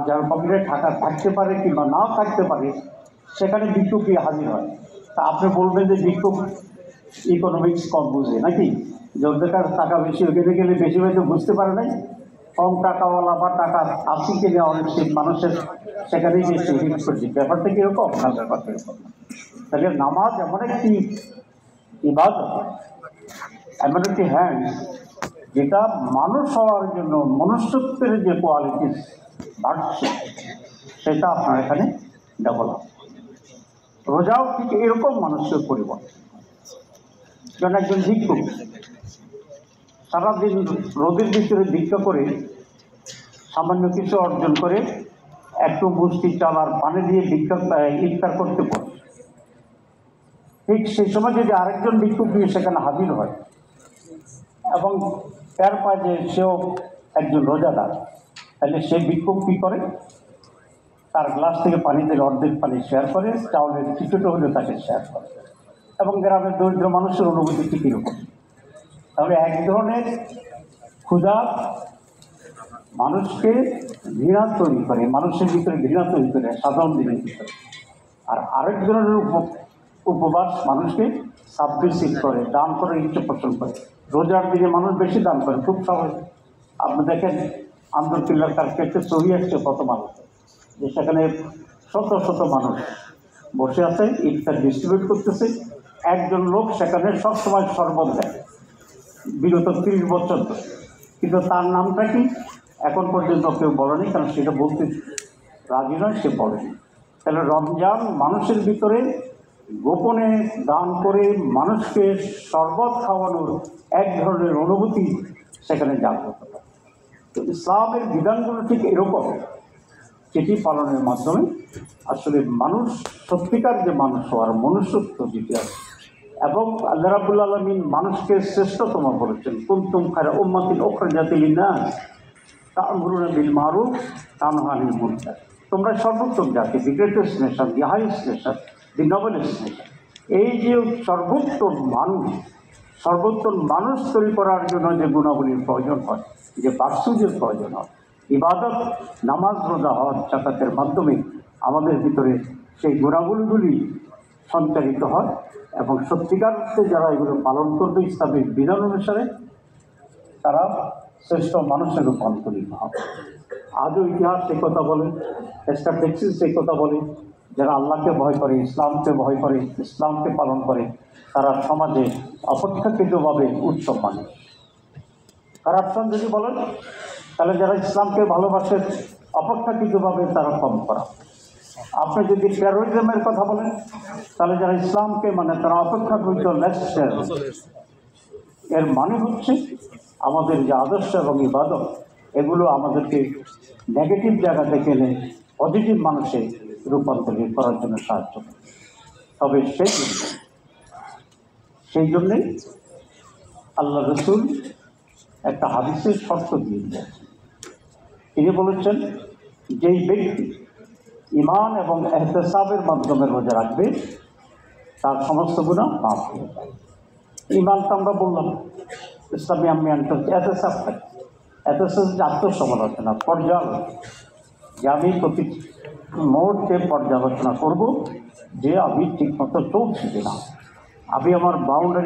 যার পকেটে টাকা থাকতে পারে কিংবা নাও থাকতে পারে, সেখানে ভিক্ষুকই হাজির হয়। তা আপনি বলবেন যে ভিক্ষুক ইকোনমিক্স কম বুঝে নাকি, যাদের কাছে টাকা বেশি ওখানে গেলে বেশি হয়তো বুঝতে পারে নাই, কম টাকাওয়ালা বা টাকা আসি কিনে অনেক মানুষের সেখানেই বেশি হিট করছে। ব্যাপারটা কীরকম না, ব্যাপারটা এরকম না। তাহলে নামাজ এমন একটি ইবাদত, এমন একটি হ্যান্ড, যেটা মানুষ হওয়ার জন্য মনুষ্যত্বের যে কোয়ালিটি বাড়ছে, সেটা আপনার এখানে ডেভেলপ। রোজাও ঠিক এরকম মানুষের পরিবর্তন। যেন একজন ভিক্ষুক সারাদিন রোদের ভিতরে ভিক্ষা করে সামান্য কিছু অর্জন করে একটু মুষ্টি চাল আর পানি দিয়ে ভিক্ষা ইফতার করতে পারে, ঠিক সেই সময় যদি আরেকজন ভিক্ষুক সেখানে হাজির হয় এবং তার পায় যে সেও একজন রোজাদার, তাহলে সে ভিক্ষুক কী করে, তার গ্লাস থেকে পানি দিলে অর্ধেক পানি শেয়ার করে, চাউলের কিছুটা হলেও তাকে শেয়ার করে। এবং গ্রামের দরিদ্র মানুষের অনুভূতি ঠিক এরকম। তাহলে এক ধরনের ক্ষুধা মানুষকে ঘৃণা তৈরি করে, মানুষের ভিতরে ঘৃণা তৈরি করে সাধারণ দিনের ভিতরে। আর আরেক ধরনের উপবাস মানুষকে সাবমিসিভ করে, দান করে ইচ্ছে পোষণ করে। রোজার দিনে মানুষ বেশি দান করে, খুব সহজ। আপনি দেখেন আন্দরকিল্লার কাছে একটা ছবি আসছে কত মানুষ, যে সেখানে শত শত মানুষ বসে আছে, ইফতার ডিস্ট্রিবিউট করতেছে। একজন লোক সেখানে সবসময় শরবত দেয় বিগত 30 বছর ধরে, কিন্তু তার নামটা কি এখন পর্যন্ত কেউ বলেনি, কারণ সেটা বলতে রাজি নয়, সে বলেনি। তাহলে রমজান মানুষের ভিতরে গোপনে দান করে মানুষকে শরবত খাওয়ানোর এক ধরনের অনুভূতি সেখানে জাগ্রত হয়। তো ইসলামের বিধানগুলো ঠিক এরকম, যেটি পালনের মাধ্যমে আসলে মানুষ সত্যিকার যে মানুষ হওয়ার মনুষ্যত্ব যেটি আছে, এবং আল্লাহ রাব্বুল আলামিন মানুষকে শ্রেষ্ঠতম বলেছেন, কুনতুম খায়রা উম্মাতিন উখরিজাত লিন-নাস তা'মুরুনা বিল মারুফ ওয়া তানহাউনা আনিল মুনকার। তোমরা সর্বোত্তম জাতি, the greatest nation, the highest nation, the noblest nation. এই যে সর্বোত্তম মানুষ তৈরি করার জন্য যে গুণাবলীর প্রয়োজন হয়, যে বাস্তবের প্রয়োজন হয়, ইবাদত, নামাজ, রোজা, হজ, যাকাতের মাধ্যমে আমাদের ভিতরে সেই গুণাবলীগুলি সঞ্চারিত হয় এবং সত্যিকার অর্থে যারা এগুলো পালন করবে ইসলামিক বিধান অনুসারে, তারা শ্রেষ্ঠ মানুষের রূপান্তরিত হবে। আজও ইতিহাস এই কথা বলে, স্ট্যাটিস্টিক্স এই কথা বলে, যারা আল্লাহকে ভয় করে, ইসলামকে ভয় করে, ইসলামকে পালন করে, তারা সমাজে অপেক্ষাকৃতভাবে উচ্চ মানুষ। কারাপশন যদি বলেন, তাহলে যারা ইসলামকে ভালোবাসে অপেক্ষাকৃতভাবে তারা কম করা। আপনি যদি টেরোরিজমের কথা বলেন, তাহলে যারা ইসলামকে মানে তারা অপেক্ষাকৃত লেস টেরর। এর মানে হচ্ছে আমাদের যে আদর্শ এবং ইবাদত, এগুলো আমাদেরকে নেগেটিভ জায়গা থেকে এনে পজিটিভ মানুষে রূপান্তরিত করার জন্য সাহায্য করে। তবে সেই জন্যেই আল্লাহ রসুল একটা হাদিসের শর্ত দিয়ে দিয়েছেন। তিনি বলেছেন, যেই ব্যক্তি ঈমান এবং ইহতিসাবের মাধ্যমে রোজা রাখবে, তার সমস্ত গুনাহ মাফ হয়ে যায়। ঈমানটা আমরা বললাম ইসলামী এহতিসাব থাকে, এহতিসাব হচ্ছে আত্মসমালোচনা, পর্যালোচনা, যে আমি প্রতি মুহূর্তে পর্যালোচনা করব যে আমি ঠিকমতো চলছি কিনা, আমি আমার বাউন্ডারি